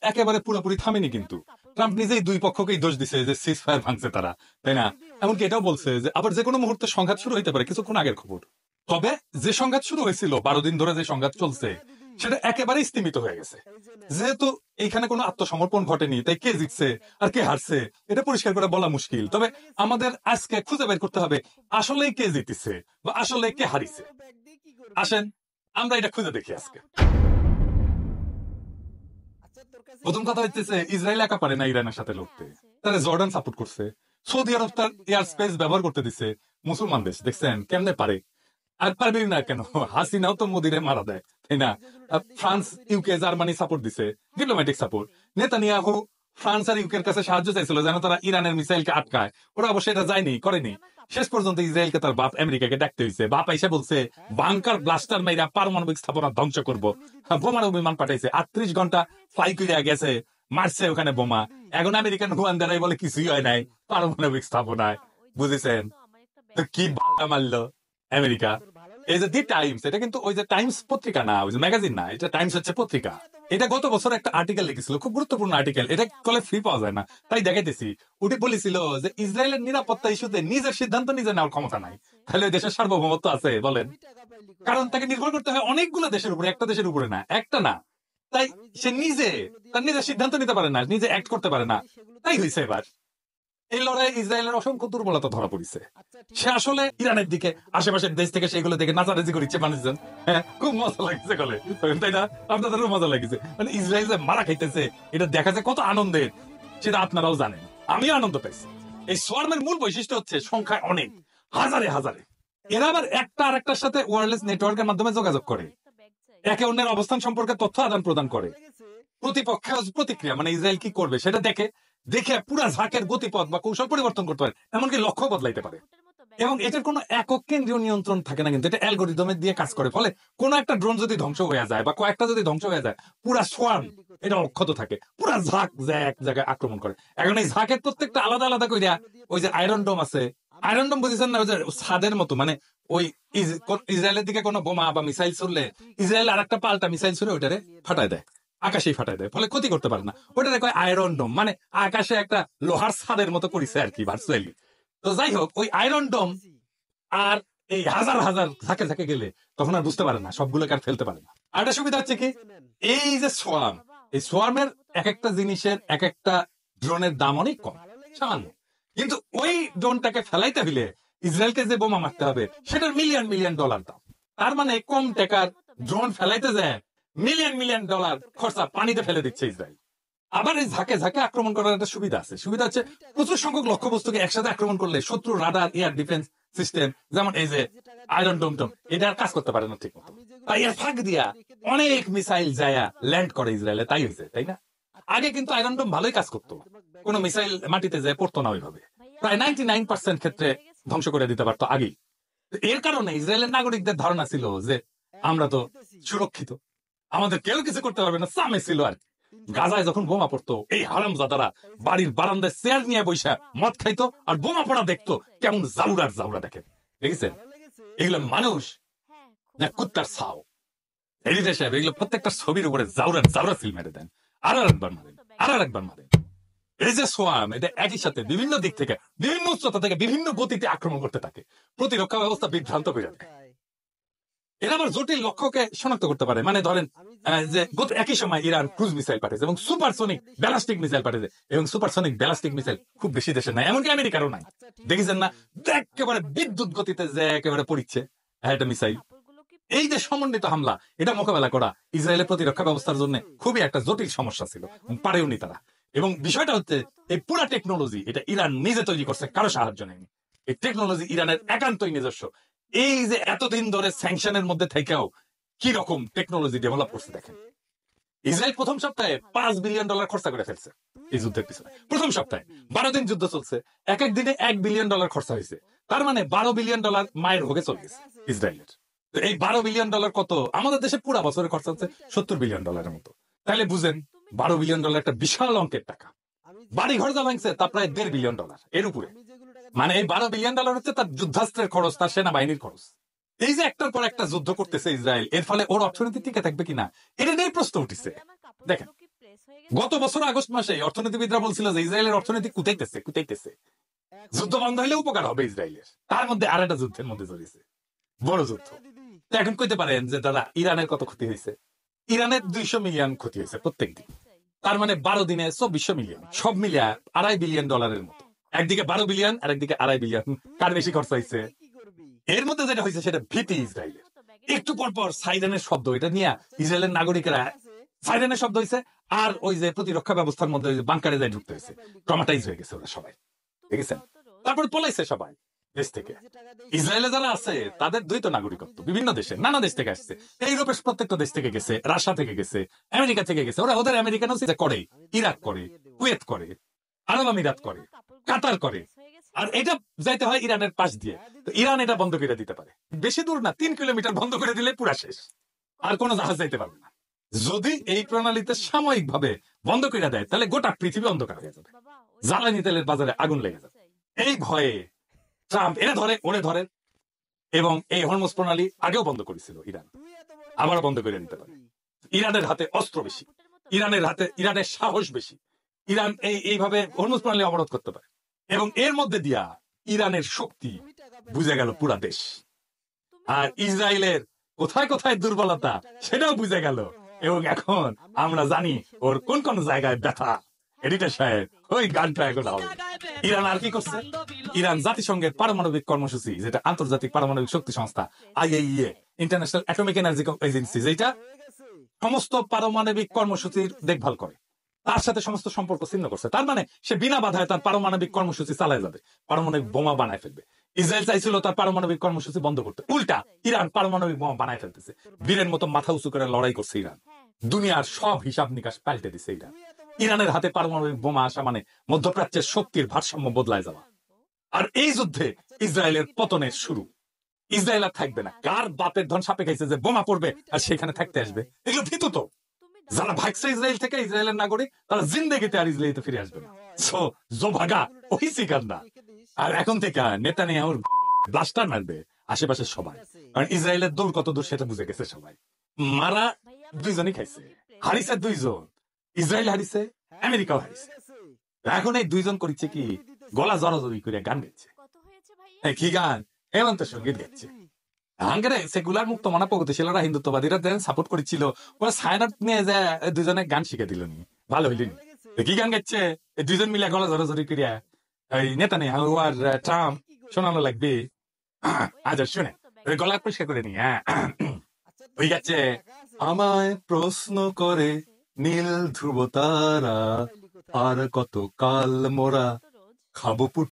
একেবারে পুরোপুরি থামেনি, কিন্তু ট্রাম্প নিজেই দুই পক্ষকেই দোষ দিছে যে সিজ ফায়ার ভাঙছে তারা, তাই না? এমনকি এটাও বলছে যে আবার যে কোনো মুহূর্তে সংঘাত শুরু হইতে পারে, কিছুক্ষণ আগের খবর। তবে যে সংঘাত শুরু হয়েছিল 12 দিন ধরে যে সংঘাত চলছে সেটা একেবারেই স্তীমিত হয়ে গেছে। যেহেতু এইখানে কোনো আত্মসমর্পণ ঘটেনি, তাই কে জিতছে আর কে হারছে এটা পরিষ্কার করে বলা মুশকিল। তবে আমাদের আজকে খুঁজে বের করতে হবে আসলে কে জিতেছে বা আসলে কে হারিছে। আসেন আমরা এটা খুঁজে দেখি আজকে। প্রথম কথা হচ্ছে ইসরায়েল একা পারে না ইরানের সাথে লড়তে, তারা জর্ডান সাপোর্ট করছে, সৌদি আরব তার এয়ার স্পেস ব্যবহার করতে দিচ্ছে, মুসলমান দেশ দেখছেন কেমনে পারে। আর পারবি না কেন, হাসিনাও তো মোদিরে মারা দেয়, তাই না? ফ্রান্স ইউকে জার্মানি সাপোর্ট দিছে, ডিপ্লোম্যাটিক সাপোর্ট। নেতানিয়াহু ফ্রান্স আর ইউকের কাছে সাহায্য চাইছিল যেন তারা ইরানের মিসাইলকে আটকায়, ওরা অবশ্য এটা যায়নি, করেনি। শেষ পর্যন্ত ইসরায়েলকে তার বাপ আমেরিকাকে ডাকতে হয়েছে, বাপ এসে বলছে বাংকার ব্লাস্টার মাইরা পারমাণবিক স্থাপনা ধ্বংস করবো। বোমার বিমান পাঠাইছে, 38 ঘন্টা ফ্লাই করে গেছে, মারছে ওখানে বোমা। এখন আমেরিকান হুয়ানদারাই বলে কিছুই হয় নাই পারমাণবিক স্থাপনায়, বুঝেছেন তো কি বাংলা মারলো আমেরিকা। এই যে দি টাইমস, এটা কিন্তু ওই যে টাইমস পত্রিকা না, ওই যে ম্যাগাজিন না, এটা টাইমস হচ্ছে পত্রিকা। এটা গত বছর একটা আর্টিকেল লিখেছিল, খুব গুরুত্বপূর্ণ আর্টিকেল, এটা কলে ফ্রি পাওয়া যায় না তাই দেখাইতেছি। উনি বলেছিল যে ইসরায়েলের নিরাপত্তা ইস্যুতে নিজের সিদ্ধান্ত নিজে নেওয়ার ক্ষমতা নাই, তাহলে ওই দেশের সার্বভৌমত্ব আছে বলেন? কারণ তাকে নির্ভর করতে হয় অনেকগুলো দেশের উপরে, একটা দেশের উপরে না, একটা না। তাই সে নিজে তার নিজের সিদ্ধান্ত নিতে পারে না, নিজে অ্যাক্ট করতে পারে না। তাই হয়েছে এবার এই লড়াই ইসরায়েলের অসংখ্য দুর্বলতা ধরা পড়েছে। সে আসলে ইরানের দিকে আশেপাশের দেশ থেকে সেগুলো দেখে নাচানাচি করেছে মানুষজন। হ্যাঁ, খুব মজা লাগছে বলে, তাই না? আপনাদেরও মজা লাগছে, মানে ইসরায়েল যে মারা খাইতেছে এটা দেখা যায় কত আনন্দের, সেটা আপনারাও জানেন, আমিও আনন্দ পাইছি। এই সোয়ার্মের মূল বৈশিষ্ট্য হচ্ছে সংখ্যায় অনেক, হাজারে হাজারে। এরা আবার একটা আর একটার সাথে ওয়্যারলেস নেটওয়ার্কের মাধ্যমে যোগাযোগ করে, একে অন্যের অবস্থান সম্পর্কে তথ্য আদান প্রদান করে, প্রতিপক্ষের প্রতিক্রিয়া মানে ইসরায়েল কি করবে সেটা দেখে দেখে পুরা ঝাঁকের গতিপথ বা কৌশল পরিবর্তন করতে পারে, এমনকি লক্ষ্য বদলাইতে পারে। এবং এটার কোনো একক কেন্দ্রীয় নিয়ন্ত্রণ থাকে না, কিন্তু এটা অ্যালগোরিদমের দিয়ে কাজ করে। ফলে কোনো একটা ড্রোন যদি ধ্বংস হয়ে যায় বা কয়েকটা যদি ধ্বংস হয়ে যায়, পুরা সোয়ার্ম এটা অক্ষত থাকে, পুরা ঝাঁক যায় এক জায়গায় আক্রমণ করে। এখন এই ঝাঁকের প্রত্যেকটা আলাদা আলাদা কইরা, ওই যে আয়রন ডোম আছে, আয়রন ডোম বুঝেছেন না, ওই যে ছাদের মতো, মানে ওই ইসরায়েলের দিকে কোনো বোমা বা মিসাইল ছুড়লে ইসরায়েল আর একটা পাল্টা মিসাইল ছুড়ে ওইটারে ফাটায় দেয়, আকাশেই ফাটাই দেয়, ফলে ক্ষতি করতে পারে না। ওইটা কয় আয়রন ডোম, মানে আকাশে একটা লোহার ছাদের মতো করেছে আর কি ভার্চুয়ালি। তো যাই হোক, ওই আয়রন ডোম আর এই হাজার হাজার ঝাঁকে ঝাঁকে গেলে তখন আর বুঝতে পারে না, সবগুলোকে আর ফেলতে পারে না। আর একটা সুবিধা হচ্ছে কি, এই যে সোয়ার্ম, এই সোয়ার্মের এক একটা জিনিসের এক একটা ড্রোনের দাম অনেক কম, সামান্য। কিন্তু ওই ড্রোনটাকে ফেলাইতে হইলে ইসরায়েলকে যে বোমা মারতে হবে সেটার মিলিয়ন মিলিয়ন ডলার দাম। তার মানে কম টাকার ড্রোন ফেলাইতে যায় মিলিয়ন মিলিয়ন ডলার খরচা পানিতে ফেলে দিচ্ছে ইসরায়েল। আবার এই ঝাঁকে ঝাঁকে আক্রমণ করার একটা সুবিধা আছে, সুবিধা হচ্ছে প্রচুর সংখ্যক লক্ষ্যবস্তুকে একসাথে আক্রমণ করলে শত্রু রাডার, এয়ার ডিফেন্স সিস্টেম, যেমন এই যে আয়রন ডোম টোম, এটা আর কাজ করতে পারে না ঠিক মতো। তাই এর ফাঁক দিয়া অনেক মিসাইল যায়া ল্যান্ড করে ইসরায়েলে, তাই হয়েছে, তাই না? আগে কিন্তু আয়রন ডোম ভালোই কাজ করতো, কোনো মিসাইল মাটিতে যায় পড়তো না ওইভাবে, প্রায় 99% ক্ষেত্রে ধ্বংস করে দিতে পারতো আগেই। এর কারণে ইসরায়েলের নাগরিকদের ধারণা ছিল যে আমরা তো সুরক্ষিত, আমাদের কেউ কিছু করতে পারবে না, সামে ছিল আর কি। গাজায় যখন বোমা পড়তো, এই হারামজাদারা বাড়ির বারান্দায় চেয়ার নিয়ে বৈশা মদ খাইতো আর বোমা পড়া দেখতো, কেমন জাউরার জাউরা দেখে, দেখেছেন? এগুলো মানুষ না কুত্তার ছাও। এডিটর সাহেব এগুলো প্রত্যেকটা ছবির উপরে জাউরার জাউরা সিল মেরে দেন, আর একবার মারেন, আর একবার মারেন। এই যে সোয়াম, এটা একই সাথে বিভিন্ন দিক থেকে, বিভিন্ন উচ্চতা থেকে, বিভিন্ন গতিতে আক্রমণ করতে থাকে, প্রতিরক্ষা ব্যবস্থা বিভ্রান্ত করে দেয়। এরা আবার জটিল লক্ষ্যকে শনাক্ত করতে পারে, মানে ধরেন যে একই সময় ইরান ক্রুজ মিসাইল পাঠিয়েছে এবং সুপারসনিক ব্যালাস্টিক মিসাইল পাঠিয়েছে, এবং সুপারসনিক ব্যালাস্টিক মিসাইল খুব বেশি দেশে নাই, এমনকি আমেরিকারও নাই। দেখেছেন না, একেবারে বিদ্যুৎ গতিতে যে একেবারে পড়ছে একটা মিসাইল। এই যে সমন্বিত হামলা, এটা মোকাবেলা করা ইসরায়েলের প্রতিরক্ষা ব্যবস্থার জন্য খুবই একটা জটিল সমস্যা ছিল, পারেওনি তারা। এবং বিষয়টা হচ্ছে এই পুরা টেকনোলজি এটা ইরান নিজে তৈরি করছে, কারো সাহায্য নেয়নি। এই টেকনোলজি ইরানের একান্তই নিজস্ব। এই যে এতদিন ধরে স্যাংশনের মধ্যে থেকেও কি রকম টেকনোলজি ডেভেলপ করছে দেখেন। ইসরায়েল প্রথম সপ্তাহে $5 বিলিয়ন খরচা করে ফেলছে এই যুদ্ধের পিছনে। প্রথম সপ্তাহে 12 দিন যুদ্ধ চলছে, এক এক দিনে $1 বিলিয়ন খরচা হয়েছে। তার মানে $12 বিলিয়ন মায়ের ভোগে চলে গেছে ইসরায়েলের। তো এই $12 বিলিয়ন কত, আমাদের দেশে পুরা বছরের খরচা হচ্ছে $70 বিলিয়ন মতো। তাহলে বুঝেন $12 বিলিয়ন একটা বিশাল অঙ্কের টাকা। বাড়ি ঘর যা ভাঙছে তা প্রায় $1.5 বিলিয়ন এর উপরে। মানে এই $12 বিলিয়ন হচ্ছে তার যুদ্ধাস্ত্রের খরচ, তার সেনাবাহিনীর খরচ। এই যে একটার পর একটা যুদ্ধ করতেছে ইসরায়েল, এর ফলে ওর অর্থনীতি টিকে থাকবে কিনা এটা নিয়ে প্রশ্ন উঠেছে। দেখেন গত বছর আগস্ট মাসে অর্থনীতিবিদরা বলছিল যে ইসরায়েলের অর্থনীতি কুতাইতেছে যুদ্ধ বন্ধ হলে উপকার হবে ইসরায়েলের, তার মধ্যে আর একটা যুদ্ধের মধ্যে জড়িয়েছে, বড় যুদ্ধ। তো এখন কইতে পারেন যে দাদা ইরানের কত ক্ষতি হয়েছে? ইরানের 200 মিলিয়ন ক্ষতি হয়েছে প্রত্যেক দিন, তার মানে 12 দিনে 2400 মিলিয়ন, সব মিলিয়ে $2.5 বিলিয়ন মতো। একদিকে 12 বিলিয়ন আর একদিকে $2.5 বিলিয়ন, কার বেশি খরচ হয়েছে? এর মধ্যে যেটা হয়েছে সেটা ভীতি ইসরায়েলের। একটু পর পর সাইরেনের শব্দ, এটা নিয়ে ইসরায়েলের নাগরিকেরা সাইরেনের শব্দ হয়েছে, আর ওই যে প্রতিরক্ষা ব্যবস্থার মধ্যে বাংকারে যায় ঢুকতে হয়েছে, ট্রমাটাইজ হয়ে গেছে ওরা সবাই, দেখেছেন? তারপর পলাইছে সবাই দেশ থেকে। ইসরায়েলে যারা আছে তাদের দ্বৈত নাগরিকত্ব, বিভিন্ন দেশে নানা দেশ থেকে আসছে, ইউরোপের প্রত্যেকটা দেশ থেকে গেছে, রাশিয়া থেকে গেছে, আমেরিকা থেকে গেছে। ওরা ওদের আমেরিকান করে, ইরাক করে, কুয়েত করে, আরব আমিরাত করে, কাতার করে, আর এটা যাইতে হয় ইরানের পাশ দিয়ে। তো ইরান এটা বন্ধ করে দিতে পারে, বেশি দূর না, 3 কিলোমিটার বন্ধ করে দিলে পুরা শেষ, আর কোনো জাহাজ যাইতে পারবে না। যদি এই প্রণালীতে সাময়িক ভাবে বন্ধ করে দেয় তাহলে গোটা পৃথিবী অন্ধকার হয়ে যাবে, জ্বালানি তেলের বাজারে আগুন লেগে যাবে। এই ভয়ে ট্রাম্প এনে ধরে ওরে ধরে, এবং এই হরমুজ প্রণালী আগেও বন্ধ করেছিল ইরান, আবার বন্ধ করে নিতে পারে। ইরানের হাতে অস্ত্র বেশি, ইরানের সাহস বেশি, ইরান এইভাবে হরমুজ প্রণালী অবরোধ করতে পারে, এবং এর মধ্যে দিয়া ইরানের শক্তি বুঝে গেল পুরা দেশ। আর ইসরায়েলের কোথায় কোথায় দুর্বলতা সেটাও বুঝে গেল, এবং এখন আমরা জানি ওর কোন কোন জায়গায় ব্যথা। এডিটর সাহেব ওই গানটা এখন হবে। ইরান আর কি করছে? ইরান জাতিসংঘের পারমাণবিক কর্মসূচি, যেটা আন্তর্জাতিক পারমাণবিক শক্তি সংস্থা IAEA, international atomic energy agency, যেটা সমস্ত পারমাণবিক কর্মসূচির দেখভাল করে, তার সাথে সমস্ত সম্পর্ক ছিন্ন করছে। তার মানে সে বিনা বাধায় তার পারমাণবিক কর্মসূচি চালায় যাবে, পারমাণবিক বোমা বানায় ফেলবে। ইসরায়েল চাইছিল তার পারমাণবিক কর্মসূচি বন্ধ করতে, উল্টা ইরান পারমাণবিক বোমা বানায় ফেলতেছে। বীরের মতো মাথা উঁচু করে লড়াই করছে ইরান, দুনিয়ার সব হিসাব নিকাশ পাল্টে দিছে ইরান। ইরানের হাতে পারমাণবিক বোমা আসা মানে মধ্যপ্রাচ্যের শক্তির ভারসাম্য বদলায় যাওয়া। আর এই যুদ্ধে ইসরায়েলের পতনের শুরু। ইসরায়েল আর থাকবে না। কার বাপের ধন সাপে খাইছে যে বোমা পড়বে আর সেখানে থাকতে আসবে? এগুলো ভীত তো। যারা ভাগছে ইসরায়েল থেকে, ইসরায়েলের নাগরিক, তারা জিন্দেগিতে আর ইসরায়েলিতে ফিরে আসবে না। সো জো ভাগা ওই সিকান্দা। আর এখন থেকে নেতানিয়াহুর ব্লাস্টার মারবে আশেপাশে সবাই, কারণ ইসরায়েলের দৌড় কত দূর সেটা বুঝে গেছে সবাই। মারা দুইজনই খাইছে, হারিছে দুইজন, ইসরায়েল হারিছে, আমেরিকাও হারিছে। এখন এই দুইজন করিচ্ছে কি, গলা জড়াজড়ি করে গান গাইছে। কি গান? হেমন্ত সঙ্গীত গাইছে। হাঙ্গারে সেকুলার মুক্ত মনা প্রগতিশীলরা, হিন্দুত্ববাদীরা সাপোর্ট করেছিল, ওরা সায়নাট নিয়ে যায় দুজনে গান শিখে দিল নি, ভালো হইলেনি। কি গান গাইছে? দুইজন মিলে গলা জড়াজড়ি করিয়া এই নেতানিয়াহু আর ট্রাম্প শোনানো লাগবে। আচ্ছা শুনে গলা পরিষ্কার করে নি। হ্যাঁ, ওই গাচ্ছে, আমায় প্রশ্ন করে নীল ধ্রুব তারা, আর কত কাল মোরা খাবো